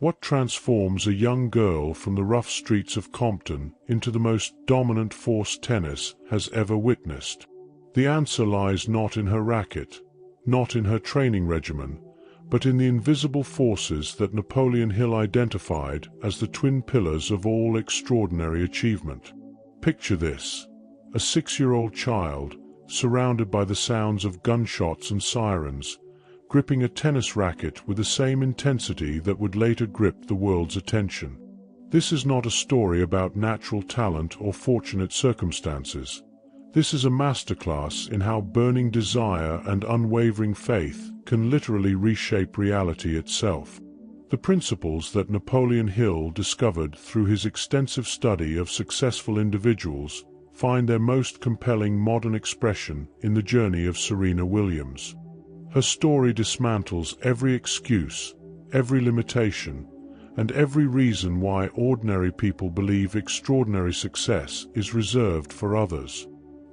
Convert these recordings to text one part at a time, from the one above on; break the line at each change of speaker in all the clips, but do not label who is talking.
What transforms a young girl from the rough streets of Compton into the most dominant force tennis has ever witnessed? The answer lies not in her racket, not in her training regimen, but in the invisible forces that Napoleon Hill identified as the twin pillars of all extraordinary achievement. Picture this: a 6-year-old child, surrounded by the sounds of gunshots and sirens, gripping a tennis racket with the same intensity that would later grip the world's attention. This is not a story about natural talent or fortunate circumstances. This is a masterclass in how burning desire and unwavering faith can literally reshape reality itself. The principles that Napoleon Hill discovered through his extensive study of successful individuals find their most compelling modern expression in the journey of Serena Williams. Her story dismantles every excuse, every limitation, and every reason why ordinary people believe extraordinary success is reserved for others.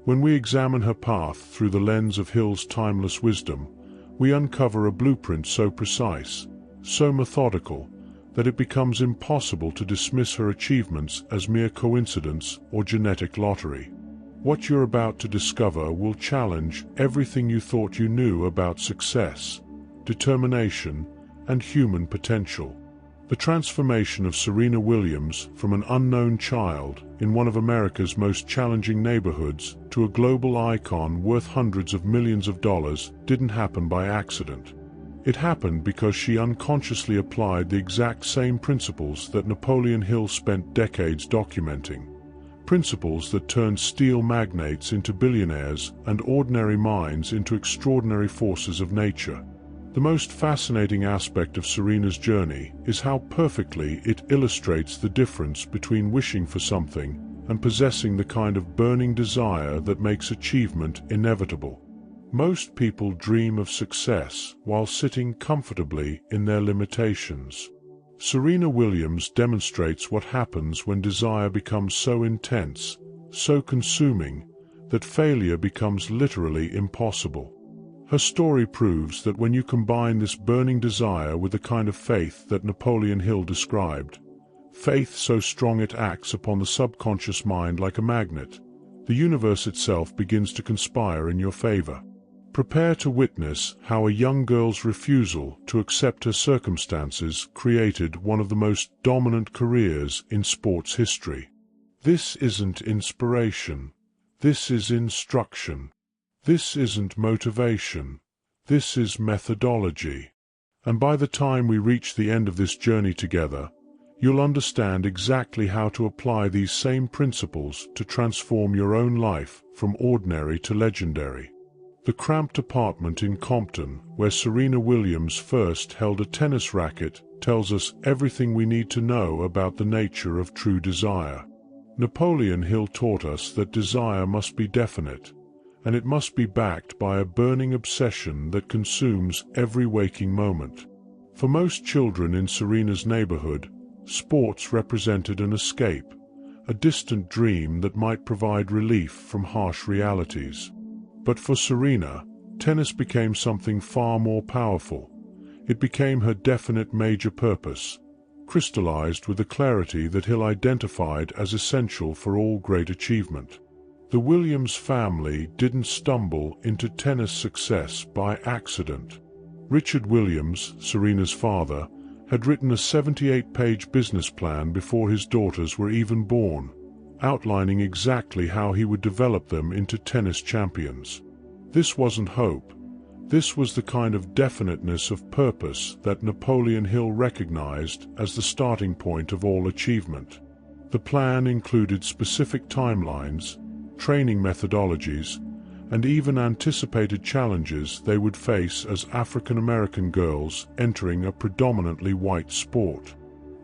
When we examine her path through the lens of Hill's timeless wisdom, we uncover a blueprint so precise, so methodical, that it becomes impossible to dismiss her achievements as mere coincidence or genetic lottery. What you're about to discover will challenge everything you thought you knew about success, determination, and human potential. The transformation of Serena Williams from an unknown child in one of America's most challenging neighborhoods to a global icon worth hundreds of millions of dollars didn't happen by accident. It happened because she unconsciously applied the exact same principles that Napoleon Hill spent decades documenting. Principles that turned steel magnates into billionaires and ordinary minds into extraordinary forces of nature. The most fascinating aspect of Serena's journey is how perfectly it illustrates the difference between wishing for something and possessing the kind of burning desire that makes achievement inevitable. Most people dream of success while sitting comfortably in their limitations. Serena Williams demonstrates what happens when desire becomes so intense, so consuming, that failure becomes literally impossible. Her story proves that when you combine this burning desire with the kind of faith that Napoleon Hill described, faith so strong it acts upon the subconscious mind like a magnet, the universe itself begins to conspire in your favor. Prepare to witness how a young girl's refusal to accept her circumstances created one of the most dominant careers in sports history. This isn't inspiration. This is instruction. This isn't motivation. This is methodology. And by the time we reach the end of this journey together, you'll understand exactly how to apply these same principles to transform your own life from ordinary to legendary. The cramped apartment in Compton, where Serena Williams first held a tennis racket, tells us everything we need to know about the nature of true desire. Napoleon Hill taught us that desire must be definite, and it must be backed by a burning obsession that consumes every waking moment. For most children in Serena's neighborhood, sports represented an escape, a distant dream that might provide relief from harsh realities. But for Serena, tennis became something far more powerful. It became her definite major purpose, crystallized with the clarity that Hill identified as essential for all great achievement. The Williams family didn't stumble into tennis success by accident. Richard Williams, Serena's father, had written a 78-page business plan before his daughters were even born, outlining exactly how he would develop them into tennis champions. This wasn't hope. This was the kind of definiteness of purpose that Napoleon Hill recognized as the starting point of all achievement. The plan included specific timelines, training methodologies, and even anticipated challenges they would face as African American girls entering a predominantly white sport.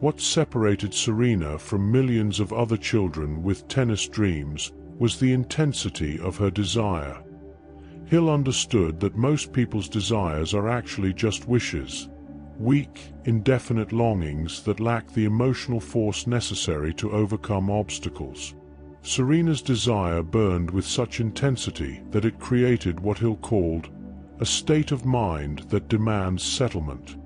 What separated Serena from millions of other children with tennis dreams was the intensity of her desire. Hill understood that most people's desires are actually just wishes, weak, indefinite longings that lack the emotional force necessary to overcome obstacles. Serena's desire burned with such intensity that it created what Hill called a state of mind that demands settlement.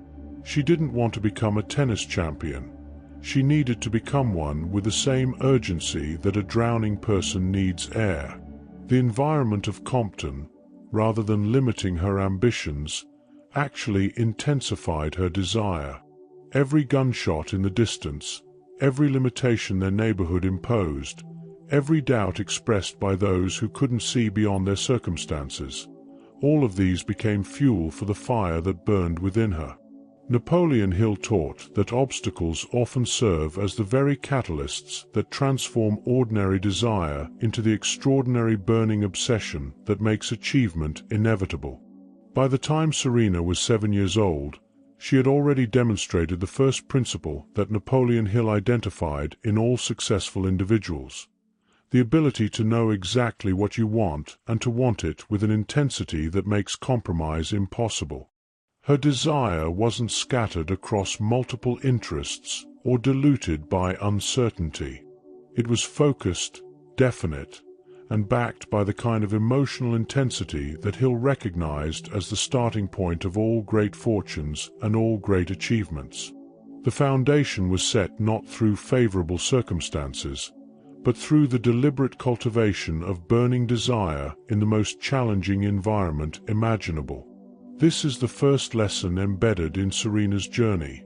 She didn't want to become a tennis champion. She needed to become one with the same urgency that a drowning person needs air. The environment of Compton, rather than limiting her ambitions, actually intensified her desire. Every gunshot in the distance, every limitation their neighborhood imposed, every doubt expressed by those who couldn't see beyond their circumstances, all of these became fuel for the fire that burned within her. Napoleon Hill taught that obstacles often serve as the very catalysts that transform ordinary desire into the extraordinary burning obsession that makes achievement inevitable. By the time Serena was 7 years old, she had already demonstrated the first principle that Napoleon Hill identified in all successful individuals: the ability to know exactly what you want and to want it with an intensity that makes compromise impossible. Her desire wasn't scattered across multiple interests or diluted by uncertainty. It was focused, definite, and backed by the kind of emotional intensity that Hill recognized as the starting point of all great fortunes and all great achievements. The foundation was set not through favorable circumstances, but through the deliberate cultivation of burning desire in the most challenging environment imaginable. This is the first lesson embedded in Serena's journey.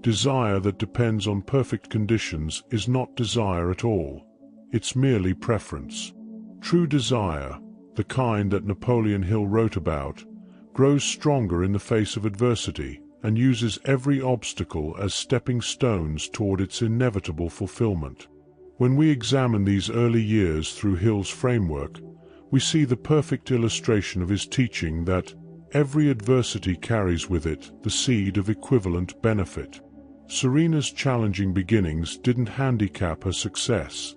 Desire that depends on perfect conditions is not desire at all. It's merely preference. True desire, the kind that Napoleon Hill wrote about, grows stronger in the face of adversity and uses every obstacle as stepping stones toward its inevitable fulfillment. When we examine these early years through Hill's framework, we see the perfect illustration of his teaching that every adversity carries with it the seed of equivalent benefit. Serena's challenging beginnings didn't handicap her success.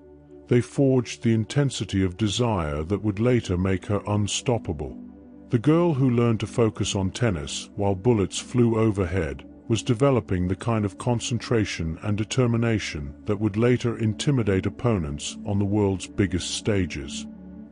They forged the intensity of desire that would later make her unstoppable. The girl who learned to focus on tennis while bullets flew overhead was developing the kind of concentration and determination that would later intimidate opponents on the world's biggest stages.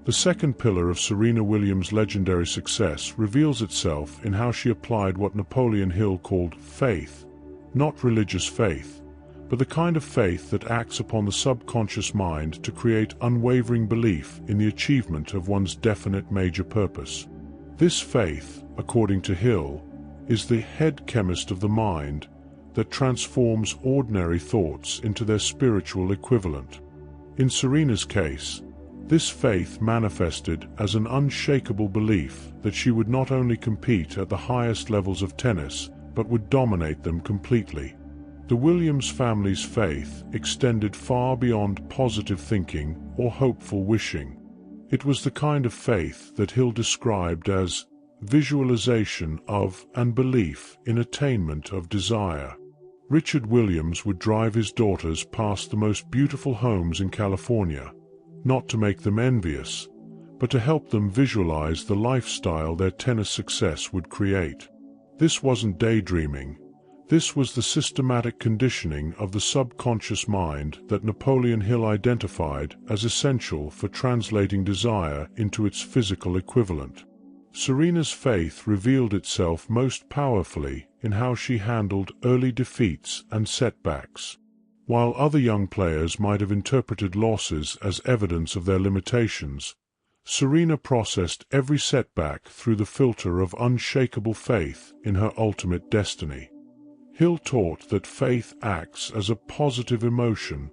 The second pillar of Serena Williams' legendary success reveals itself in how she applied what Napoleon Hill called faith, not religious faith, but the kind of faith that acts upon the subconscious mind to create unwavering belief in the achievement of one's definite major purpose. This faith, according to Hill, is the head chemist of the mind that transforms ordinary thoughts into their spiritual equivalent. In Serena's case, this faith manifested as an unshakable belief that she would not only compete at the highest levels of tennis, but would dominate them completely. The Williams family's faith extended far beyond positive thinking or hopeful wishing. It was the kind of faith that Hill described as visualization of and belief in attainment of desire. Richard Williams would drive his daughters past the most beautiful homes in California, not to make them envious, but to help them visualize the lifestyle their tennis success would create. This wasn't daydreaming. This was the systematic conditioning of the subconscious mind that Napoleon Hill identified as essential for translating desire into its physical equivalent. Serena's faith revealed itself most powerfully in how she handled early defeats and setbacks. While other young players might have interpreted losses as evidence of their limitations, Serena processed every setback through the filter of unshakable faith in her ultimate destiny. Hill taught that faith acts as a positive emotion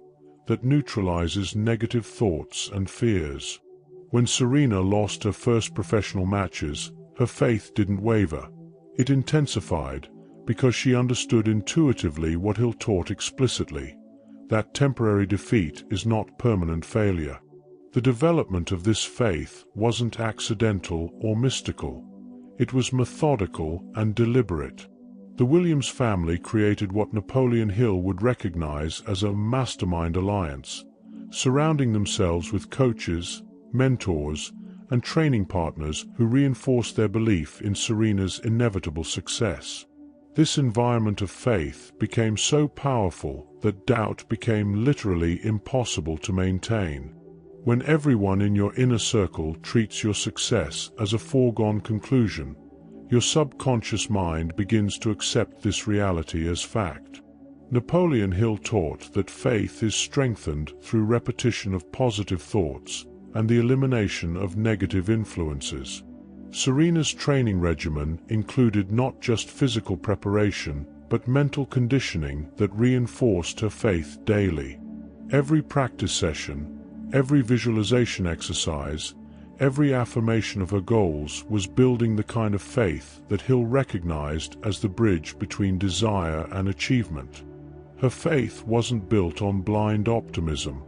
that neutralizes negative thoughts and fears. When Serena lost her first professional matches, her faith didn't waver. It intensified because she understood intuitively what Hill taught explicitly: that temporary defeat is not permanent failure. The development of this faith wasn't accidental or mystical. It was methodical and deliberate. The Williams family created what Napoleon Hill would recognize as a mastermind alliance, surrounding themselves with coaches, mentors, and training partners who reinforced their belief in Serena's inevitable success. This environment of faith became so powerful that doubt became literally impossible to maintain. When everyone in your inner circle treats your success as a foregone conclusion, Your subconscious mind begins to accept this reality as fact. Napoleon Hill taught that faith is strengthened through repetition of positive thoughts and the elimination of negative influences. Serena's training regimen included not just physical preparation, but mental conditioning that reinforced her faith daily. Every practice session, every visualization exercise, every affirmation of her goals was building the kind of faith that Hill recognized as the bridge between desire and achievement. Her faith wasn't built on blind optimism.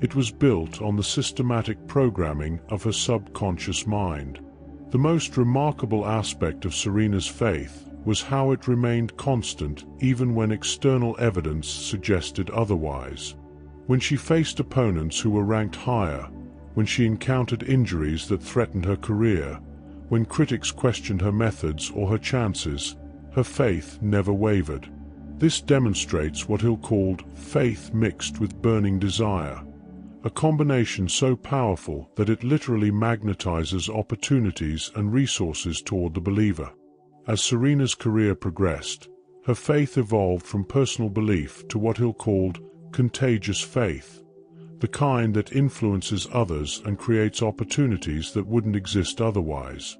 It was built on the systematic programming of her subconscious mind. The most remarkable aspect of Serena's faith was how it remained constant even when external evidence suggested otherwise. When she faced opponents who were ranked higher, when she encountered injuries that threatened her career, when critics questioned her methods or her chances, her faith never wavered. This demonstrates what Hill called faith mixed with burning desire, a combination so powerful that it literally magnetizes opportunities and resources toward the believer. As Serena's career progressed, her faith evolved from personal belief to what Hill called contagious faith, the kind that influences others and creates opportunities that wouldn't exist otherwise.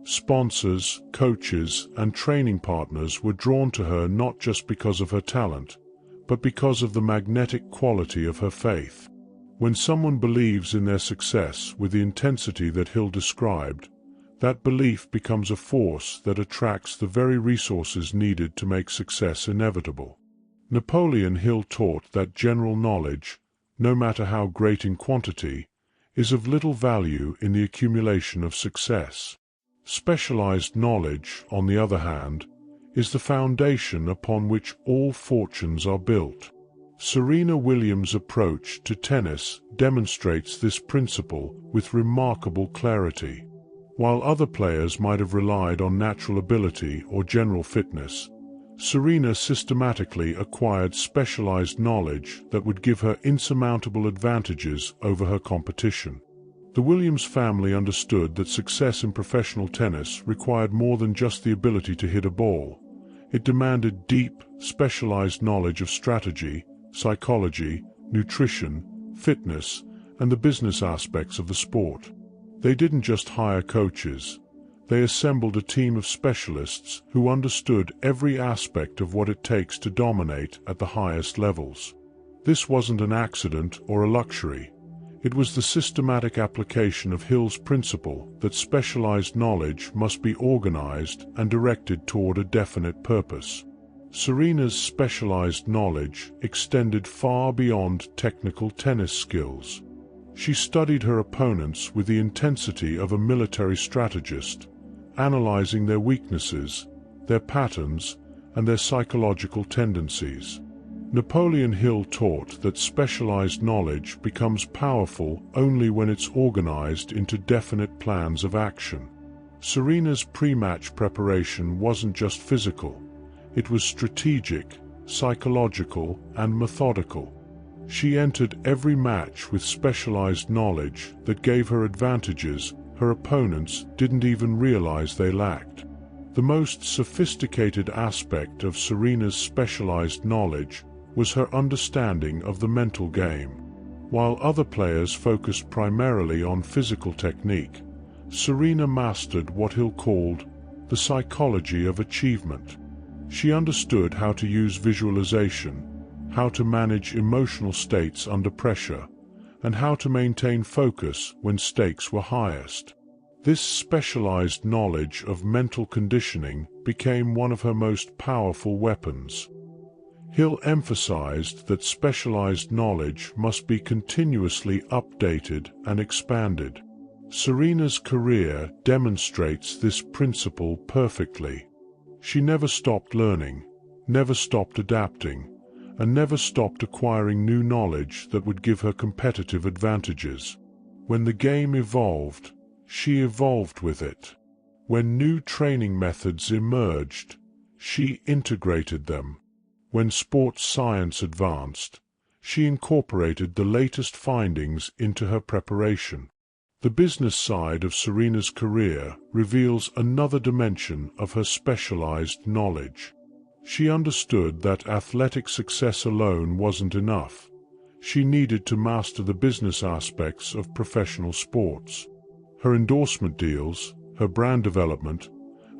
Sponsors, coaches, and training partners were drawn to her not just because of her talent, but because of the magnetic quality of her faith. When someone believes in their success with the intensity that Hill described, that belief becomes a force that attracts the very resources needed to make success inevitable. Napoleon Hill taught that general knowledge, no matter how great in quantity, is of little value in the accumulation of success. Specialized knowledge, on the other hand, is the foundation upon which all fortunes are built. Serena Williams' approach to tennis demonstrates this principle with remarkable clarity. While other players might have relied on natural ability or general fitness, Serena systematically acquired specialized knowledge that would give her insurmountable advantages over her competition. The Williams family understood that success in professional tennis required more than just the ability to hit a ball. It demanded deep, specialized knowledge of strategy, psychology, nutrition, fitness, and the business aspects of the sport. They didn't just hire coaches. They assembled a team of specialists who understood every aspect of what it takes to dominate at the highest levels. This wasn't an accident or a luxury. It was the systematic application of Hill's principle that specialized knowledge must be organized and directed toward a definite purpose. Serena's specialized knowledge extended far beyond technical tennis skills. She studied her opponents with the intensity of a military strategist, analyzing their weaknesses, their patterns, and their psychological tendencies. Napoleon Hill taught that specialized knowledge becomes powerful only when it's organized into definite plans of action. Serena's pre-match preparation wasn't just physical. It was strategic, psychological, and methodical. She entered every match with specialized knowledge that gave her advantages her opponents didn't even realize they lacked. The most sophisticated aspect of Serena's specialized knowledge was her understanding of the mental game. While other players focused primarily on physical technique, Serena mastered what Hill called the psychology of achievement. She understood how to use visualization, how to manage emotional states under pressure, and how to maintain focus when stakes were highest. This specialized knowledge of mental conditioning became one of her most powerful weapons. Hill emphasized that specialized knowledge must be continuously updated and expanded. Serena's career demonstrates this principle perfectly. She never stopped learning, never stopped adapting, and never stopped acquiring new knowledge that would give her competitive advantages. When the game evolved, she evolved with it. When new training methods emerged, she integrated them. When sports science advanced, she incorporated the latest findings into her preparation. The business side of Serena's career reveals another dimension of her specialized knowledge. She understood that athletic success alone wasn't enough. She needed to master the business aspects of professional sports. Her endorsement deals, her brand development,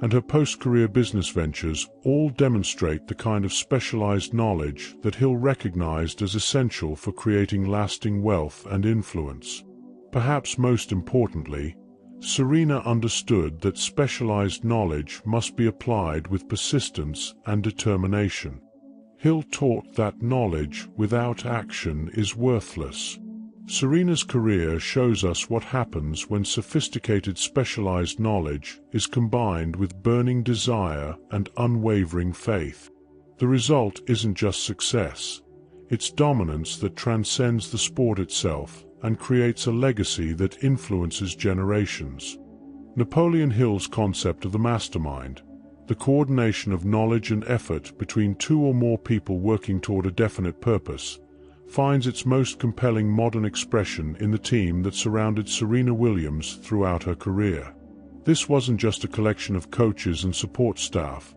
and her post-career business ventures all demonstrate the kind of specialized knowledge that Hill recognized as essential for creating lasting wealth and influence. Perhaps most importantly, Serena understood that specialized knowledge must be applied with persistence and determination. Hill taught that knowledge without action is worthless. Serena's career shows us what happens when sophisticated specialized knowledge is combined with burning desire and unwavering faith. The result isn't just success. It's dominance that transcends the sport itself and creates a legacy that influences generations. Napoleon Hill's concept of the mastermind, the coordination of knowledge and effort between two or more people working toward a definite purpose, finds its most compelling modern expression in the team that surrounded Serena Williams throughout her career. This wasn't just a collection of coaches and support staff.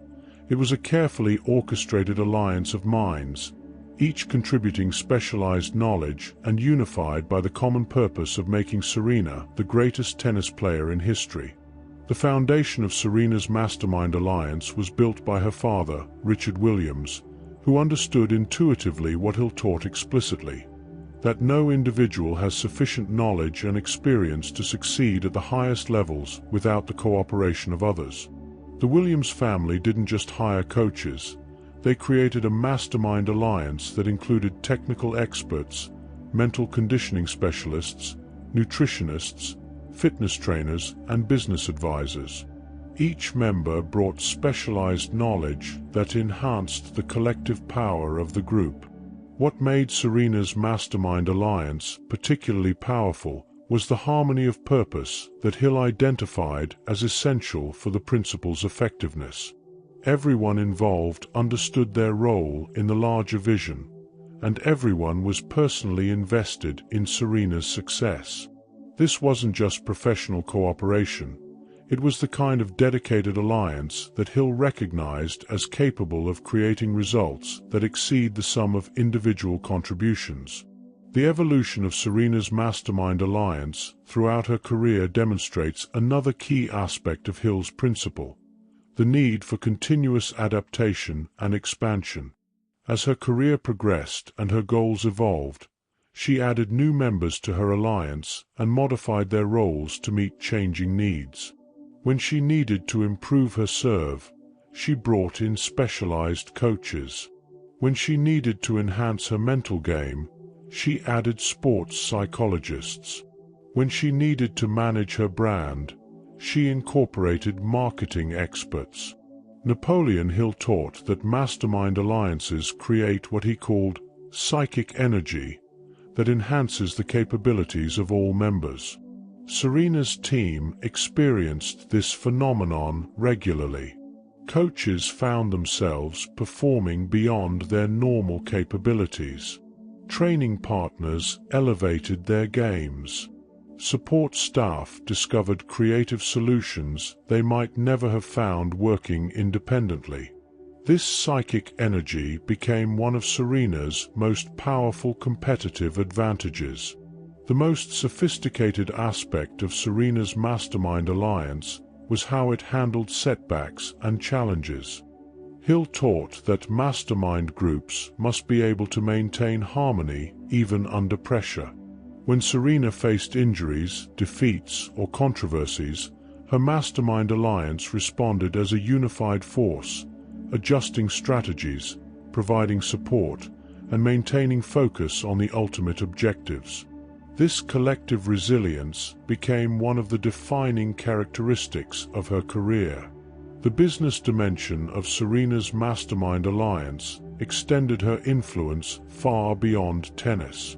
It was a carefully orchestrated alliance of minds, each contributing specialized knowledge and unified by the common purpose of making Serena the greatest tennis player in history. The foundation of Serena's Mastermind Alliance was built by her father, Richard Williams, who understood intuitively what Hill taught explicitly, that no individual has sufficient knowledge and experience to succeed at the highest levels without the cooperation of others. The Williams family didn't just hire coaches. They created a mastermind alliance that included technical experts, mental conditioning specialists, nutritionists, fitness trainers, and business advisors. Each member brought specialized knowledge that enhanced the collective power of the group. What made Serena's Mastermind Alliance particularly powerful was the harmony of purpose that Hill identified as essential for the principle's effectiveness. Everyone involved understood their role in the larger vision, and everyone was personally invested in Serena's success. This wasn't just professional cooperation. It was the kind of dedicated alliance that Hill recognized as capable of creating results that exceed the sum of individual contributions. The evolution of Serena's Mastermind Alliance throughout her career demonstrates another key aspect of Hill's principle: the need for continuous adaptation and expansion. As her career progressed and her goals evolved, she added new members to her alliance and modified their roles to meet changing needs. When she needed to improve her serve, she brought in specialized coaches. When she needed to enhance her mental game, she added sports psychologists. When she needed to manage her brand, she incorporated marketing experts. Napoleon Hill taught that mastermind alliances create what he called psychic energy that enhances the capabilities of all members. Serena's team experienced this phenomenon regularly. Coaches found themselves performing beyond their normal capabilities. Training partners elevated their games. Support staff discovered creative solutions they might never have found working independently. This psychic energy became one of Serena's most powerful competitive advantages. The most sophisticated aspect of Serena's Mastermind Alliance was how it handled setbacks and challenges. Hill taught that mastermind groups must be able to maintain harmony even under pressure. When Serena faced injuries, defeats, or controversies, her Mastermind Alliance responded as a unified force, adjusting strategies, providing support, and maintaining focus on the ultimate objectives. This collective resilience became one of the defining characteristics of her career. The business dimension of Serena's Mastermind Alliance extended her influence far beyond tennis.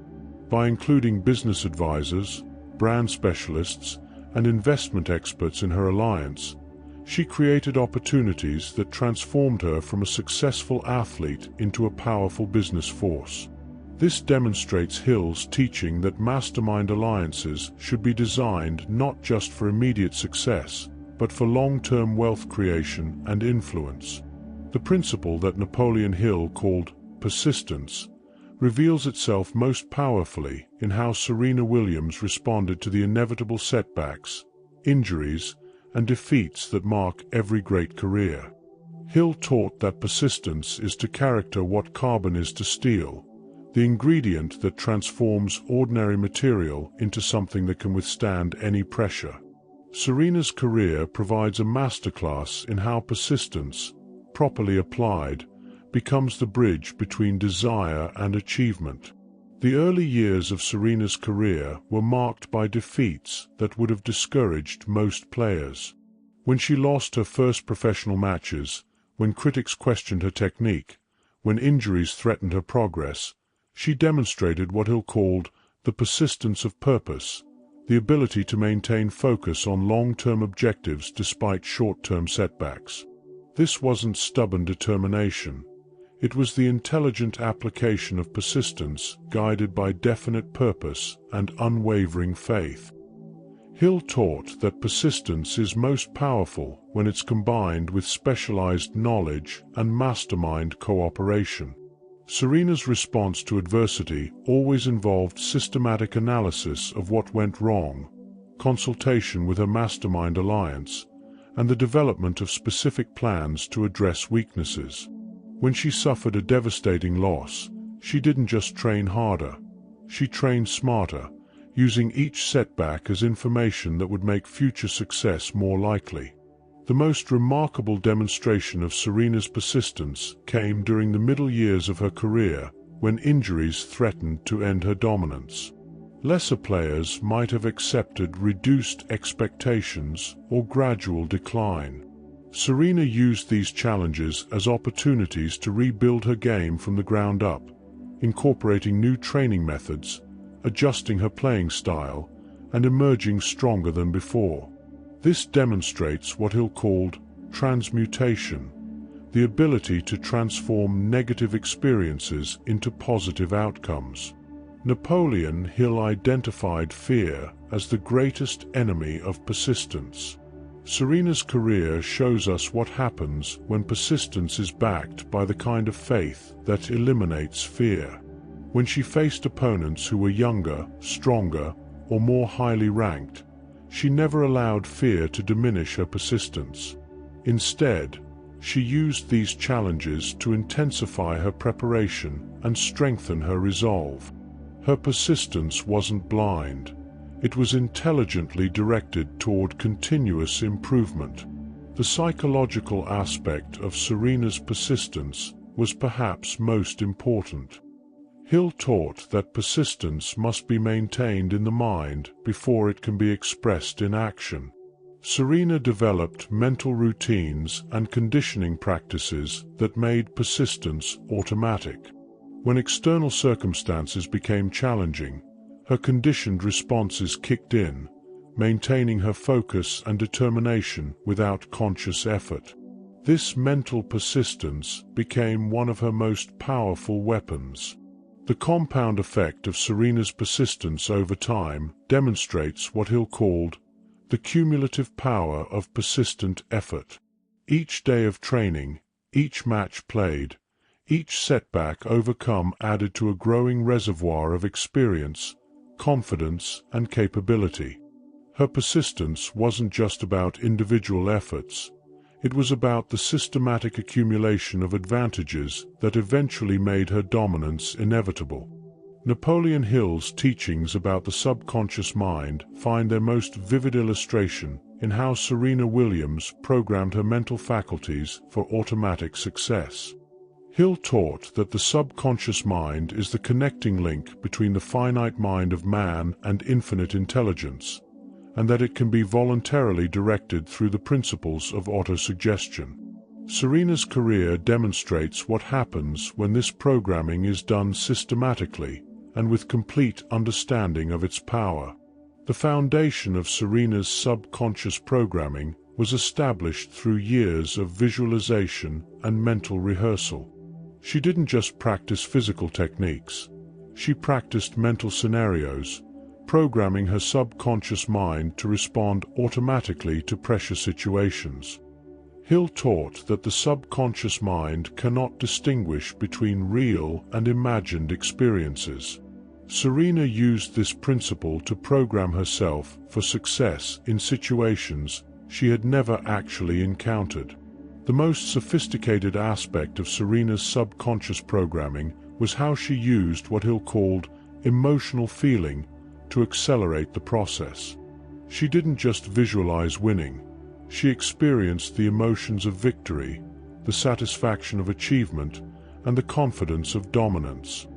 By including business advisors, brand specialists, and investment experts in her alliance, she created opportunities that transformed her from a successful athlete into a powerful business force. This demonstrates Hill's teaching that mastermind alliances should be designed not just for immediate success, but for long-term wealth creation and influence. The principle that Napoleon Hill called persistence reveals itself most powerfully in how Serena Williams responded to the inevitable setbacks, injuries, and defeats that mark every great career. Hill taught that persistence is to character what carbon is to steel, the ingredient that transforms ordinary material into something that can withstand any pressure. Serena's career provides a masterclass in how persistence, properly applied, becomes the bridge between desire and achievement. The early years of Serena's career were marked by defeats that would have discouraged most players. When she lost her first professional matches, when critics questioned her technique, when injuries threatened her progress, she demonstrated what Hill called the persistence of purpose, the ability to maintain focus on long-term objectives despite short-term setbacks. This wasn't stubborn determination. It was the intelligent application of persistence guided by definite purpose and unwavering faith. Hill taught that persistence is most powerful when it's combined with specialized knowledge and mastermind cooperation. Serena's response to adversity always involved systematic analysis of what went wrong, consultation with her mastermind alliance, and the development of specific plans to address weaknesses. When she suffered a devastating loss, she didn't just train harder, she trained smarter, using each setback as information that would make future success more likely. The most remarkable demonstration of Serena's persistence came during the middle years of her career, when injuries threatened to end her dominance. Lesser players might have accepted reduced expectations or gradual decline. Serena used these challenges as opportunities to rebuild her game from the ground up, incorporating new training methods, adjusting her playing style, and emerging stronger than before. This demonstrates what Hill called transmutation, the ability to transform negative experiences into positive outcomes. Napoleon Hill identified fear as the greatest enemy of persistence. Serena's career shows us what happens when persistence is backed by the kind of faith that eliminates fear. When she faced opponents who were younger, stronger, or more highly ranked, she never allowed fear to diminish her persistence. Instead, she used these challenges to intensify her preparation and strengthen her resolve. Her persistence wasn't blind. It was intelligently directed toward continuous improvement. The psychological aspect of Serena's persistence was perhaps most important. Hill taught that persistence must be maintained in the mind before it can be expressed in action. Serena developed mental routines and conditioning practices that made persistence automatic. When external circumstances became challenging, her conditioned responses kicked in, maintaining her focus and determination without conscious effort. This mental persistence became one of her most powerful weapons. The compound effect of Serena's persistence over time demonstrates what Hill called the cumulative power of persistent effort. Each day of training, each match played, each setback overcome added to a growing reservoir of experience, confidence, and capability. Her persistence wasn't just about individual efforts. It was about the systematic accumulation of advantages that eventually made her dominance inevitable. Napoleon Hill's teachings about the subconscious mind find their most vivid illustration in how Serena Williams programmed her mental faculties for automatic success. Hill taught that the subconscious mind is the connecting link between the finite mind of man and infinite intelligence, and that it can be voluntarily directed through the principles of autosuggestion. Serena's career demonstrates what happens when this programming is done systematically and with complete understanding of its power. The foundation of Serena's subconscious programming was established through years of visualization and mental rehearsal. She didn't just practice physical techniques. she practiced mental scenarios, programming her subconscious mind to respond automatically to pressure situations. Hill taught that the subconscious mind cannot distinguish between real and imagined experiences. Serena used this principle to program herself for success in situations she had never actually encountered. The most sophisticated aspect of Serena's subconscious programming was how she used what Hill called emotional feeling to accelerate the process. She didn't just visualize winning. She experienced the emotions of victory, the satisfaction of achievement, and the confidence of dominance.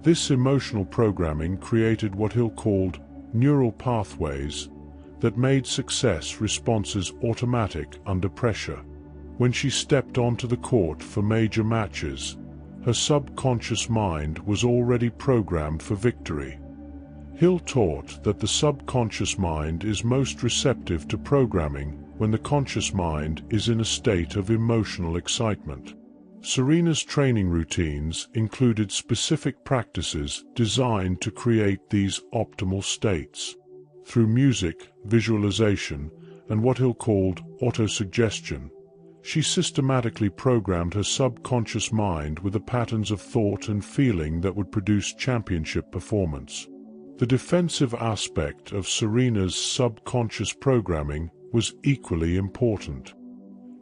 This emotional programming created what Hill called neural pathways that made success responses automatic under pressure. When she stepped onto the court for major matches, her subconscious mind was already programmed for victory. Hill taught that the subconscious mind is most receptive to programming when the conscious mind is in a state of emotional excitement. Serena's training routines included specific practices designed to create these optimal states. Through music, visualization, and what Hill called autosuggestion, she systematically programmed her subconscious mind with the patterns of thought and feeling that would produce championship performance. The defensive aspect of Serena's subconscious programming was equally important.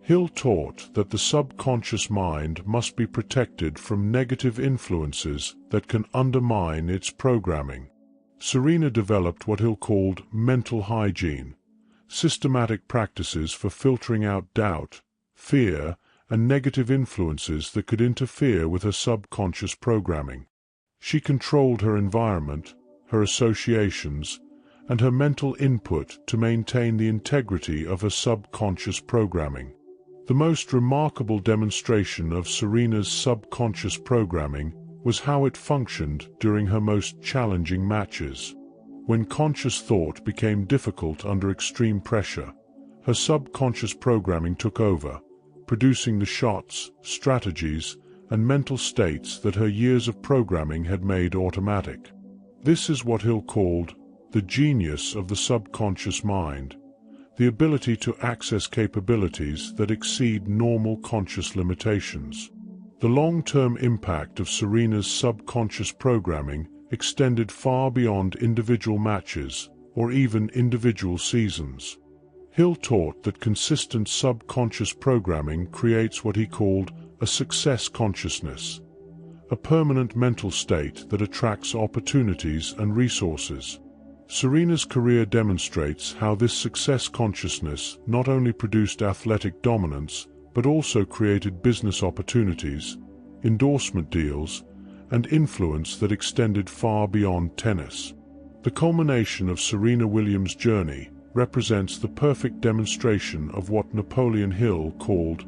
Hill taught that the subconscious mind must be protected from negative influences that can undermine its programming. Serena developed what Hill called mental hygiene, systematic practices for filtering out doubt, fear, and negative influences that could interfere with her subconscious programming. She controlled her environment, her associations, and her mental input to maintain the integrity of her subconscious programming. The most remarkable demonstration of Serena's subconscious programming was how it functioned during her most challenging matches. When conscious thought became difficult under extreme pressure, her subconscious programming took over, producing the shots, strategies, and mental states that her years of programming had made automatic. This is what Hill called the genius of the subconscious mind, the ability to access capabilities that exceed normal conscious limitations. The long-term impact of Serena's subconscious programming extended far beyond individual matches or even individual seasons. Hill taught that consistent subconscious programming creates what he called a success consciousness, a permanent mental state that attracts opportunities and resources. Serena's career demonstrates how this success consciousness not only produced athletic dominance, but also created business opportunities, endorsement deals, and influence that extended far beyond tennis. The culmination of Serena Williams' journey represents the perfect demonstration of what Napoleon Hill called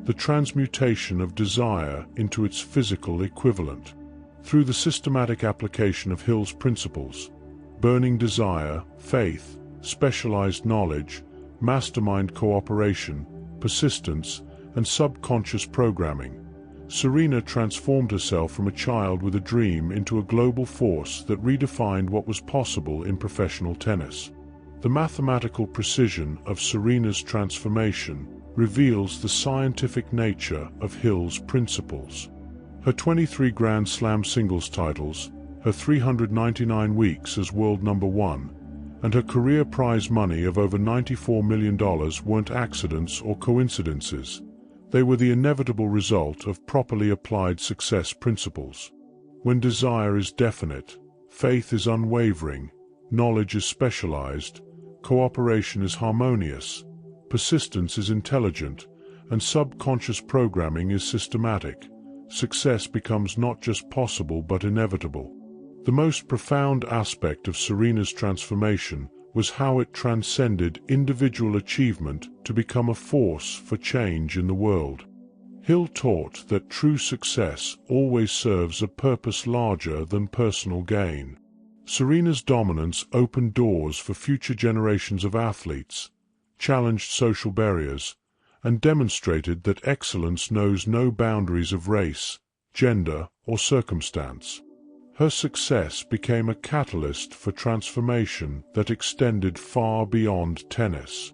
the transmutation of desire into its physical equivalent. Through the systematic application of Hill's principles, burning desire, faith, specialized knowledge, mastermind cooperation, persistence, and subconscious programming, Serena transformed herself from a child with a dream into a global force that redefined what was possible in professional tennis. The mathematical precision of Serena's transformation reveals the scientific nature of Hill's principles. Her 23 Grand Slam singles titles, her 399 weeks as world number one, and her career prize money of over $94 million weren't accidents or coincidences. They were the inevitable result of properly applied success principles. When desire is definite, faith is unwavering, knowledge is specialized, cooperation is harmonious, persistence is intelligent, and subconscious programming is systematic, success becomes not just possible but inevitable. The most profound aspect of Serena's transformation was how it transcended individual achievement to become a force for change in the world. Hill taught that true success always serves a purpose larger than personal gain. Serena's dominance opened doors for future generations of athletes, challenged social barriers, and demonstrated that excellence knows no boundaries of race, gender, or circumstance. Her success became a catalyst for transformation that extended far beyond tennis.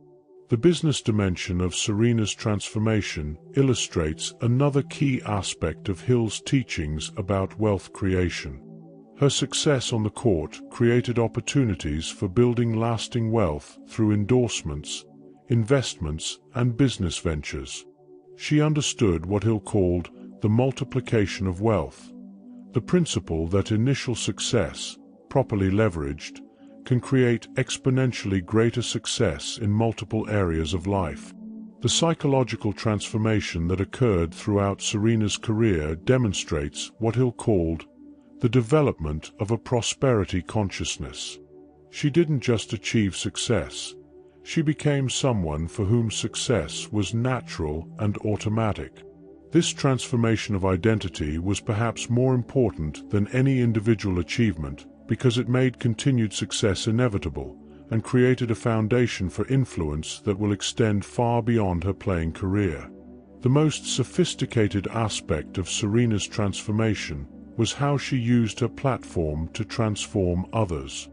The business dimension of Serena's transformation illustrates another key aspect of Hill's teachings about wealth creation. Her success on the court created opportunities for building lasting wealth through endorsements, investments, and business ventures. She understood what Hill called the multiplication of wealth, the principle that initial success, properly leveraged, can create exponentially greater success in multiple areas of life. The psychological transformation that occurred throughout Serena's career demonstrates what Hill called the development of a prosperity consciousness. She didn't just achieve success, she became someone for whom success was natural and automatic. This transformation of identity was perhaps more important than any individual achievement because it made continued success inevitable and created a foundation for influence that will extend far beyond her playing career. The most sophisticated aspect of Serena's transformation was how she used her platform to transform others.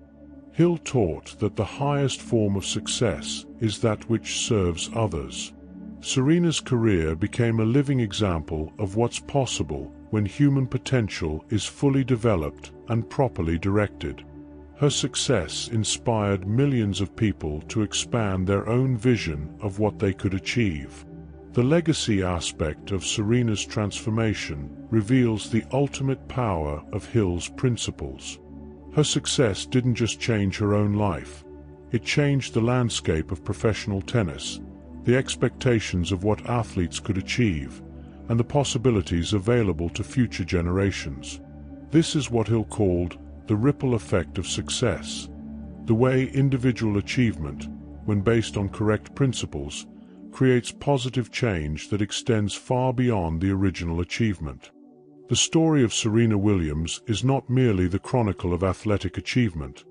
Hill taught that the highest form of success is that which serves others. Serena's career became a living example of what's possible when human potential is fully developed and properly directed. Her success inspired millions of people to expand their own vision of what they could achieve. The legacy aspect of Serena's transformation reveals the ultimate power of Hill's principles. Her success didn't just change her own life, it changed the landscape of professional tennis, the expectations of what athletes could achieve, and the possibilities available to future generations. This is what Hill called the ripple effect of success, the way individual achievement, when based on correct principles, creates positive change that extends far beyond the original achievement. The story of Serena Williams is not merely the chronicle of athletic achievement.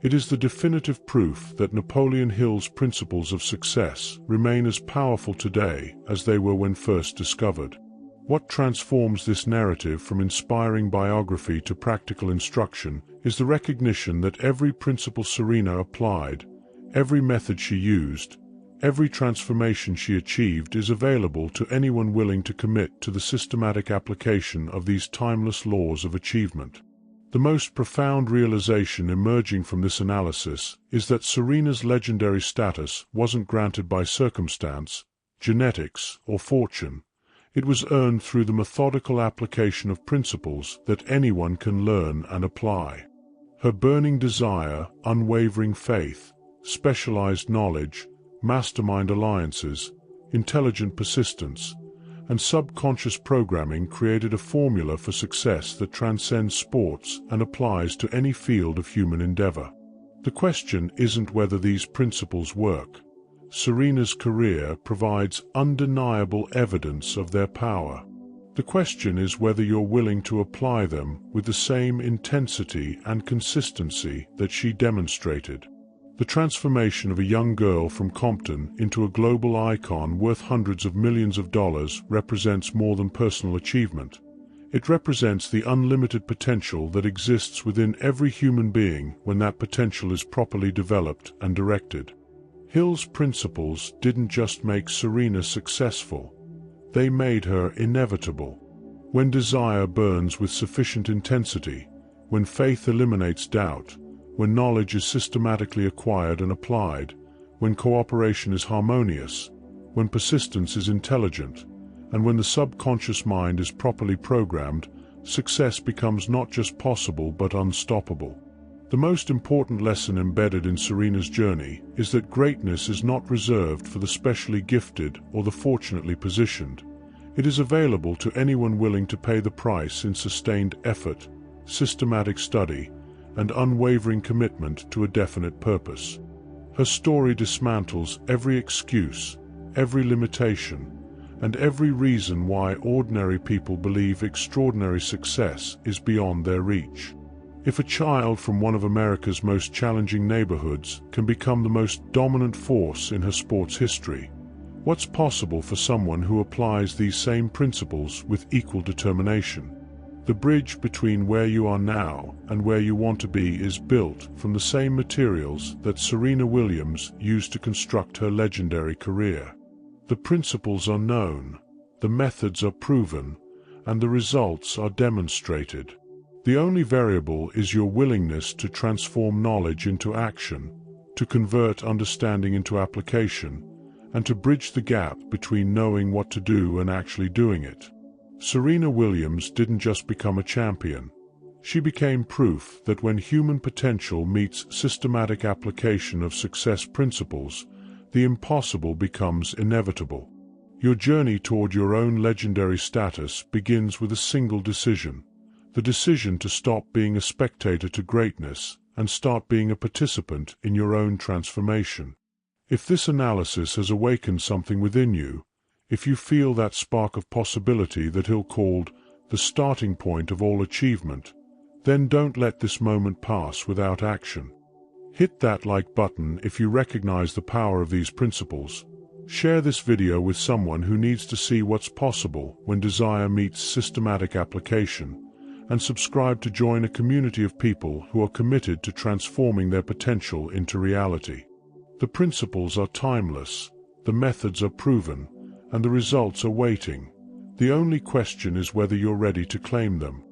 It is the definitive proof that Napoleon Hill's principles of success remain as powerful today as they were when first discovered. What transforms this narrative from inspiring biography to practical instruction is the recognition that every principle Serena applied, every method she used, every transformation she achieved is available to anyone willing to commit to the systematic application of these timeless laws of achievement. The most profound realization emerging from this analysis is that Serena's legendary status wasn't granted by circumstance, genetics, or fortune. It was earned through the methodical application of principles that anyone can learn and apply. Her burning desire, unwavering faith, specialized knowledge, mastermind alliances, intelligent persistence, and subconscious programming created a formula for success that transcends sports and applies to any field of human endeavor. The question isn't whether these principles work. Serena's career provides undeniable evidence of their power. The question is whether you're willing to apply them with the same intensity and consistency that she demonstrated. The transformation of a young girl from Compton into a global icon worth hundreds of millions of dollars represents more than personal achievement. It represents the unlimited potential that exists within every human being when that potential is properly developed and directed. Hill's principles didn't just make Serena successful, they made her inevitable. When desire burns with sufficient intensity, when faith eliminates doubt, when knowledge is systematically acquired and applied, when cooperation is harmonious, when persistence is intelligent, and when the subconscious mind is properly programmed, success becomes not just possible but unstoppable. The most important lesson embedded in Serena's journey is that greatness is not reserved for the specially gifted or the fortunately positioned. It is available to anyone willing to pay the price in sustained effort, systematic study, and unwavering commitment to a definite purpose. Her story dismantles every excuse, every limitation, and every reason why ordinary people believe extraordinary success is beyond their reach. If a child from one of America's most challenging neighborhoods can become the most dominant force in her sport's history, what's possible for someone who applies these same principles with equal determination? The bridge between where you are now and where you want to be is built from the same materials that Serena Williams used to construct her legendary career. The principles are known, the methods are proven, and the results are demonstrated. The only variable is your willingness to transform knowledge into action, to convert understanding into application, and to bridge the gap between knowing what to do and actually doing it. Serena Williams didn't just become a champion. She became proof that when human potential meets systematic application of success principles, the impossible becomes inevitable. Your journey toward your own legendary status begins with a single decision: the decision to stop being a spectator to greatness and start being a participant in your own transformation. If this analysis has awakened something within you, if you feel that spark of possibility that Hill called the starting point of all achievement, then don't let this moment pass without action. Hit that like button if you recognize the power of these principles. Share this video with someone who needs to see what's possible when desire meets systematic application, and subscribe to join a community of people who are committed to transforming their potential into reality. The principles are timeless, the methods are proven, and the results are waiting. The only question is whether you're ready to claim them.